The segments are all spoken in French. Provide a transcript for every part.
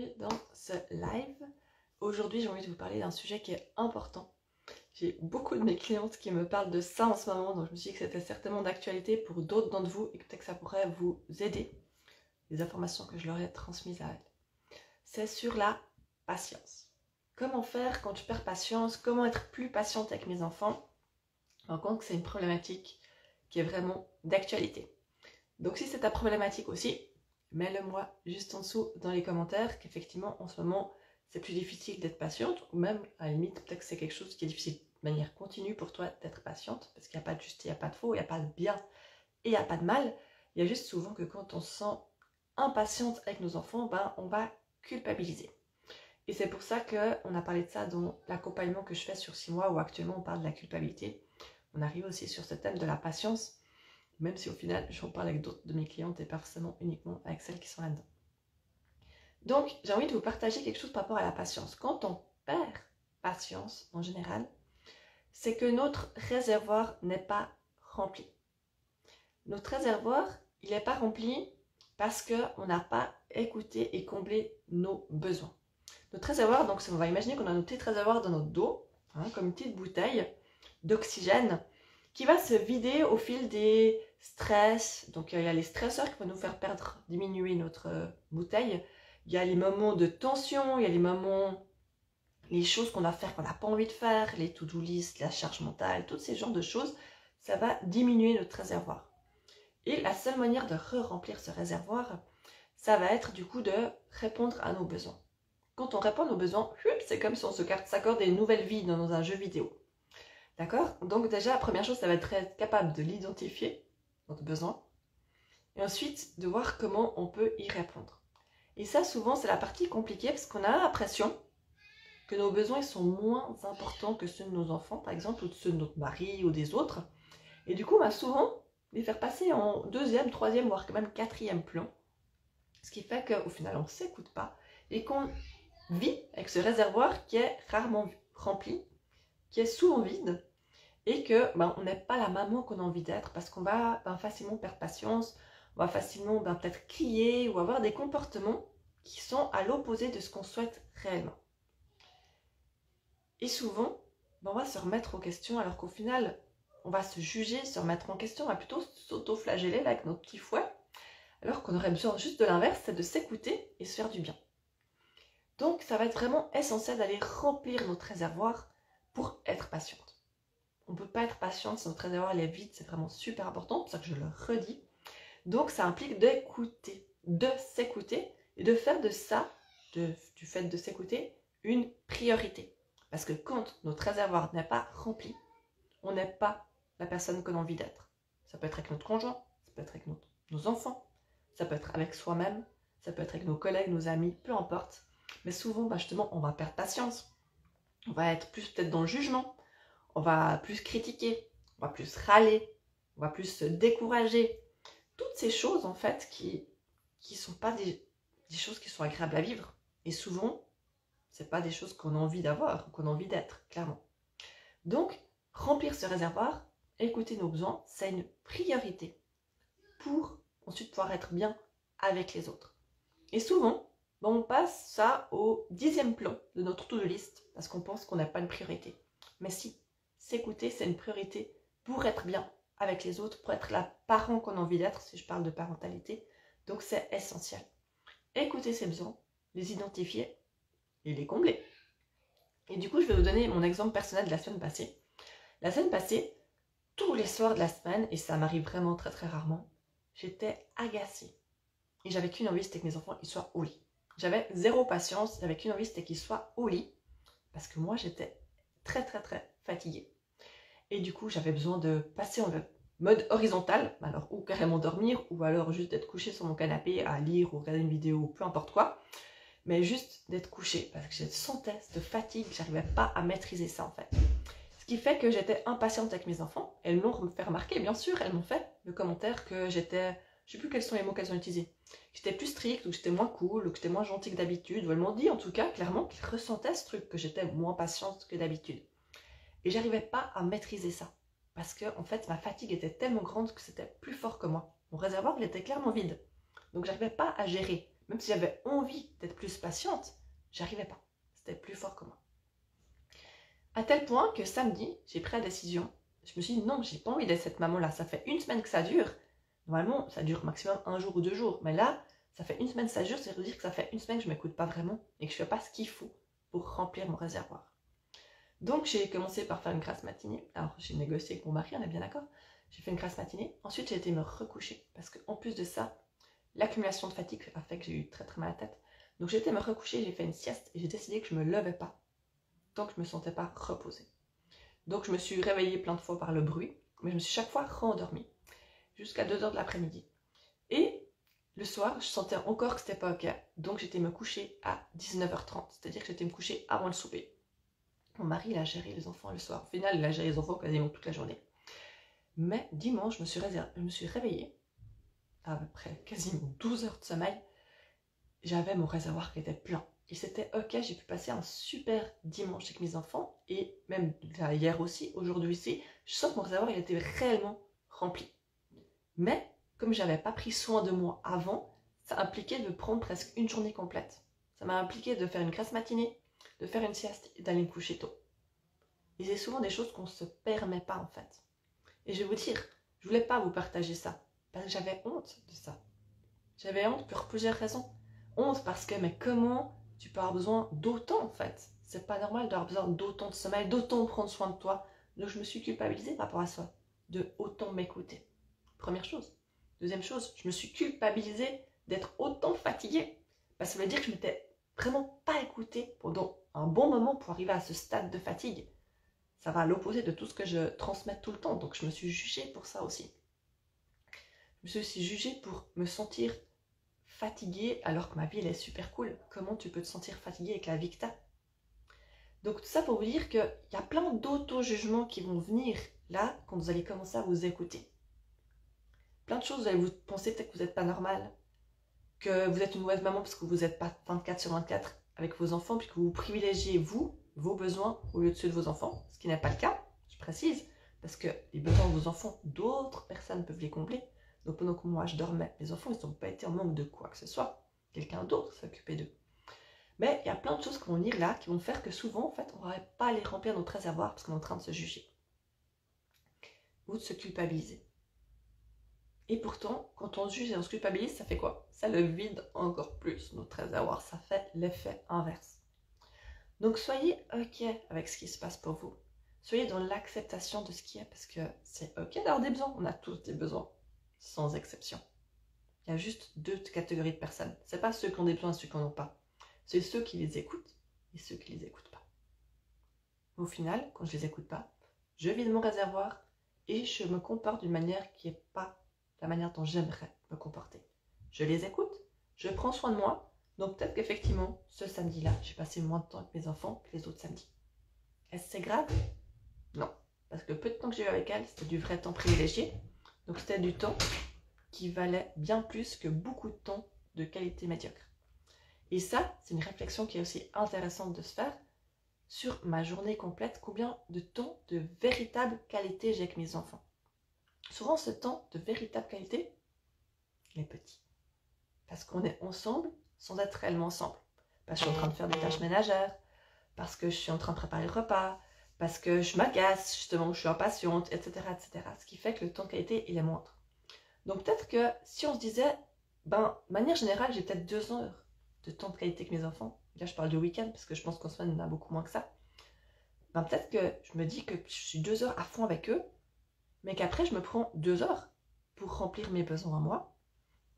bienvenue dans ce live. Aujourd'hui, j'ai envie de vous parler d'un sujet qui est important. J'ai beaucoup de mes clientes qui me parlent de ça en ce moment, donc je me suis dit que c'était certainement d'actualité pour d'autres d'entre vous et que peut-être que ça pourrait vous aider, les informations que je leur ai transmises à elles. C'est sur la patience. Comment faire quand tu perds patience? Comment être plus patiente avec mes enfants? Je me rends compte que c'est une problématique qui est vraiment d'actualité. Donc si c'est ta problématique aussi, mets-le-moi juste en dessous dans les commentaires qu'effectivement en ce moment c'est plus difficile d'être patiente, ou même à la limite peut-être que c'est quelque chose qui est difficile de manière continue pour toi d'être patiente, parce qu'il n'y a pas de juste, il n'y a pas de faux, il n'y a pas de bien et il n'y a pas de mal. Il y a juste souvent que quand on se sent impatiente avec nos enfants, on va culpabiliser. Et c'est pour ça qu'on a parlé de ça dans l'accompagnement que je fais sur 6 mois, où actuellement on parle de la culpabilité. On arrive aussi sur ce thème de la patience, même si au final, j'en parle avec d'autres de mes clientes et pas forcément uniquement avec celles qui sont là-dedans. Donc, j'ai envie de vous partager quelque chose par rapport à la patience. Quand on perd patience, en général, c'est que notre réservoir n'est pas rempli. Notre réservoir, il n'est pas rempli parce qu'on n'a pas écouté et comblé nos besoins. Notre réservoir, donc on va imaginer qu'on a notre petit réservoir dans notre dos, comme une petite bouteille d'oxygène, qui va se vider au fil des stress. Donc il y a les stresseurs qui vont nous faire diminuer notre bouteille. Il y a les moments de tension, il y a les moments, les choses qu'on doit faire qu'on n'a pas envie de faire, les to-do list, la charge mentale, tous ces genres de choses, ça va diminuer notre réservoir. Et la seule manière de re-remplir ce réservoir, ça va être du coup de répondre à nos besoins. Quand on répond à nos besoins, c'est comme si on s'accorde des nouvelles vies dans un jeu vidéo. D'accord? Donc déjà, la première chose, ça va être capable de l'identifier, notre besoin, et ensuite de voir comment on peut y répondre. Et ça, souvent, c'est la partie compliquée parce qu'on a l'impression que nos besoins sont moins importants que ceux de nos enfants, par exemple, ou de ceux de notre mari ou des autres. Et du coup, on va souvent les faire passer en deuxième, troisième, voire quand même quatrième plan. Ce qui fait qu'au final, on ne s'écoute pas et qu'on vit avec ce réservoir qui est rarement rempli, qui est souvent vide, et que on n'est pas la maman qu'on a envie d'être parce qu'on va facilement perdre patience, on va facilement peut-être crier ou avoir des comportements qui sont à l'opposé de ce qu'on souhaite réellement. Et souvent, on va se remettre en question alors qu'au final, on va se juger, se remettre en question, on va plutôt s'auto-flageller avec notre petit fouet, alors qu'on aurait besoin juste de l'inverse, c'est de s'écouter et se faire du bien. Donc ça va être vraiment essentiel d'aller remplir notre réservoir pour être patiente. On ne peut pas être patiente si notre réservoir est vide, c'est vraiment super important, c'est pour ça que je le redis. Donc ça implique d'écouter, de s'écouter et de faire de ça, du fait de s'écouter, une priorité. Parce que quand notre réservoir n'est pas rempli, on n'est pas la personne qu'on a envie d'être. Ça peut être avec notre conjoint, ça peut être avec nos enfants, ça peut être avec soi-même, ça peut être avec nos collègues, nos amis, peu importe. Mais souvent, justement, on va perdre patience. On va être plus peut-être dans le jugement. On va plus critiquer, on va plus râler, on va plus se décourager. Toutes ces choses, en fait, qui sont pas des choses qui sont agréables à vivre. Et souvent, ce n'est pas des choses qu'on a envie d'avoir ou qu'on a envie d'être, clairement. Donc, remplir ce réservoir, écouter nos besoins, c'est une priorité pour ensuite pouvoir être bien avec les autres. Et souvent, on passe ça au 10e plan de notre to-do list parce qu'on pense qu'on n'a pas une priorité. Mais si, s'écouter, c'est une priorité pour être bien avec les autres, pour être la parent qu'on a envie d'être, si je parle de parentalité. Donc c'est essentiel. Écouter ses besoins, les identifier et les combler. Et du coup, je vais vous donner mon exemple personnel de la semaine passée. La semaine passée, tous les soirs de la semaine, et ça m'arrive vraiment très très rarement, j'étais agacée. Et j'avais qu'une envie, c'était que mes enfants ils soient au lit. J'avais zéro patience, j'avais qu'une envie, c'était qu'ils soient au lit. Parce que moi, j'étais très très très fatiguée. Et du coup, j'avais besoin de passer en mode horizontal, alors ou carrément dormir, ou alors juste d'être couchée sur mon canapé à lire ou regarder une vidéo, peu importe quoi. Mais juste d'être couchée, parce que je sentais cette fatigue, j'arrivais pas à maîtriser ça en fait. Ce qui fait que j'étais impatiente avec mes enfants. Elles m'ont fait remarquer, bien sûr, elles m'ont fait le commentaire que j'étais, je sais plus quels sont les mots qu'elles ont utilisés, j'étais plus stricte, ou que j'étais moins cool, ou que j'étais moins gentille que d'habitude, ou elles m'ont dit en tout cas clairement qu'ils ressentaient ce truc, que j'étais moins patiente que d'habitude. Et j'arrivais pas à maîtriser ça. Parce que en fait, ma fatigue était tellement grande que c'était plus fort que moi. Mon réservoir, il était clairement vide. Donc j'arrivais pas à gérer. même si j'avais envie d'être plus patiente, j'arrivais pas. C'était plus fort que moi. À tel point que samedi, j'ai pris la décision. Je me suis dit non, j'ai pas envie d'être cette maman-là. Ça fait une semaine que ça dure. Normalement, ça dure maximum 1 jour ou 2 jours. Mais là, ça fait une semaine que ça dure. Ça veut dire que ça fait une semaine que je m'écoute pas vraiment et que je fais pas ce qu'il faut pour remplir mon réservoir. Donc, j'ai commencé par faire une grasse matinée. Alors, j'ai négocié avec mon mari, on est bien d'accord. J'ai fait une grasse matinée. Ensuite, j'ai été me recoucher. Parce qu'en plus de ça, l'accumulation de fatigue a fait que j'ai eu très très mal à la tête. Donc, j'ai été me recoucher, j'ai fait une sieste et j'ai décidé que je me levais pas tant que je me sentais pas reposée. Donc, je me suis réveillée plein de fois par le bruit, mais je me suis chaque fois rendormie jusqu'à 2h de l'après-midi. Et le soir, je sentais encore que c'était pas ok. Donc, j'étais me coucher à 19h30. C'est-à-dire que j'étais me coucher avant le souper. Mon mari, il a géré les enfants le soir. Au final, il a géré les enfants quasiment toute la journée. Mais dimanche, je me suis réveillée après quasiment 12 heures de sommeil. J'avais mon réservoir qui était plein. Et c'était ok, j'ai pu passer un super dimanche avec mes enfants. Et même hier aussi, aujourd'hui aussi, je sens que mon réservoir il était réellement rempli. Mais comme j'avais pas pris soin de moi avant, ça impliquait de prendre presque une journée complète. Ça m'a impliqué de faire une grasse matinée, de faire une sieste et d'aller me coucher tôt. Et c'est souvent des choses qu'on ne se permet pas en fait. Et je vais vous dire, je voulais pas vous partager ça, parce que j'avais honte de ça. J'avais honte pour plusieurs raisons. Honte parce que, mais comment tu peux avoir besoin d'autant en fait? C'est pas normal d'avoir besoin d'autant de sommeil, d'autant prendre soin de toi. Donc je me suis culpabilisée par rapport à ça, de autant m'écouter. Première chose. Deuxième chose, je me suis culpabilisée d'être autant fatiguée. Parce que ça veut dire que je m'étais vraiment pas écoutée pendant un bon moment pour arriver à ce stade de fatigue. Ça va à l'opposé de tout ce que je transmets tout le temps. Donc je me suis jugée pour ça aussi. Je me suis aussi jugée pour me sentir fatiguée alors que ma vie elle est super cool. Comment tu peux te sentir fatiguée avec la vie que t'as? Donc tout ça pour vous dire qu'il y a plein d'auto-jugements qui vont venir là quand vous allez commencer à vous écouter. Plein de choses, vous allez vous penser peut-être que vous n'êtes pas normal, que vous êtes une mauvaise maman parce que vous n'êtes pas 24/24 avec vos enfants, puis que vous privilégiez vous, vos besoins au lieu de ceux de vos enfants, ce qui n'est pas le cas, je précise, parce que les besoins de vos enfants, d'autres personnes peuvent les combler. Donc pendant que moi je dormais, mes enfants ils n'ont pas été en manque de quoi que ce soit, quelqu'un d'autre s'est occupé d'eux. Mais il y a plein de choses qui vont venir là, qui vont faire que souvent en fait on ne va pas aller remplir notre réservoir parce qu'on est en train de se juger ou de se culpabiliser. Et pourtant, quand on se juge et on se culpabilise, ça fait quoi? Ça le vide encore plus, notre réservoir. Ça fait l'effet inverse. Donc soyez ok avec ce qui se passe pour vous. Soyez dans l'acceptation de ce qui est, parce que c'est ok d'avoir des besoins. On a tous des besoins, sans exception. Il y a juste 2 catégories de personnes. C'est pas ceux qui ont des besoins et ceux qui n'en ont pas. C'est ceux qui les écoutent et ceux qui les écoutent pas. Au final, quand je les écoute pas, je vide mon réservoir et je me comporte d'une manière qui n'est pas la manière dont j'aimerais me comporter. Je les écoute, je prends soin de moi, donc peut-être qu'effectivement, ce samedi-là, j'ai passé moins de temps avec mes enfants que les autres samedis. Est-ce que c'est grave? Non, parce que le peu de temps que j'ai eu avec elles, c'était du vrai temps privilégié, donc c'était du temps qui valait bien plus que beaucoup de temps de qualité médiocre. Et ça, c'est une réflexion qui est aussi intéressante de se faire sur ma journée complète, combien de temps de véritable qualité j'ai avec mes enfants. Souvent, ce temps de véritable qualité, il est petit. Parce qu'on est ensemble sans être réellement ensemble. Parce que je suis en train de faire des tâches ménagères, parce que je suis en train de préparer le repas, parce que je m'agace, justement, je suis impatiente, etc., etc. Ce qui fait que le temps de qualité, il est moindre. Donc peut-être que si on se disait, de manière générale, j'ai peut-être 2 heures de temps de qualité avec mes enfants. Là, je parle du week-end, parce que je pense qu'en semaine, on a beaucoup moins que ça. Peut-être que je me dis que je suis 2 heures à fond avec eux, mais qu'après, je me prends 2 heures pour remplir mes besoins à moi.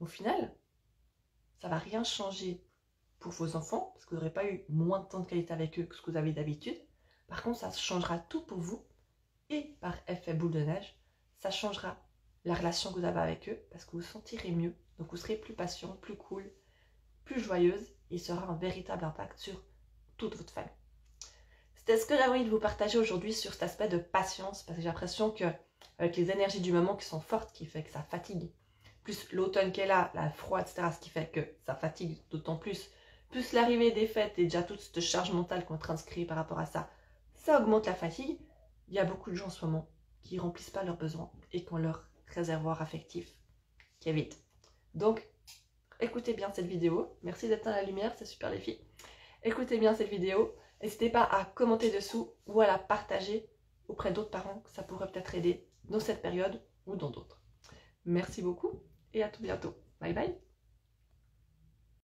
Au final, ça ne va rien changer pour vos enfants, parce que vous n'aurez pas eu moins de temps de qualité avec eux que ce que vous avez d'habitude. Par contre, ça changera tout pour vous, et par effet boule de neige, ça changera la relation que vous avez avec eux, parce que vous vous sentirez mieux, donc vous serez plus patient, plus cool, plus joyeuse, et ça aura un véritable impact sur toute votre famille. C'était ce que j'avais envie de vous partager aujourd'hui sur cet aspect de patience, parce que j'ai l'impression que avec les énergies du moment qui sont fortes, qui fait que ça fatigue, plus l'automne qui est là, la froid, etc., ce qui fait que ça fatigue d'autant plus l'arrivée des fêtes et déjà toute cette charge mentale qu'on est en train de se créer par rapport à ça, ça augmente la fatigue. Il y a beaucoup de gens en ce moment qui ne remplissent pas leurs besoins et qui ont leur réservoir affectif qui est vide. Donc, écoutez bien cette vidéo. Merci d'être dans la lumière, c'est super les filles. Écoutez bien cette vidéo. N'hésitez pas à commenter dessous ou à la partager auprès d'autres parents que ça pourrait peut-être aider dans cette période ou dans d'autres. Merci beaucoup et à tout bientôt. Bye bye.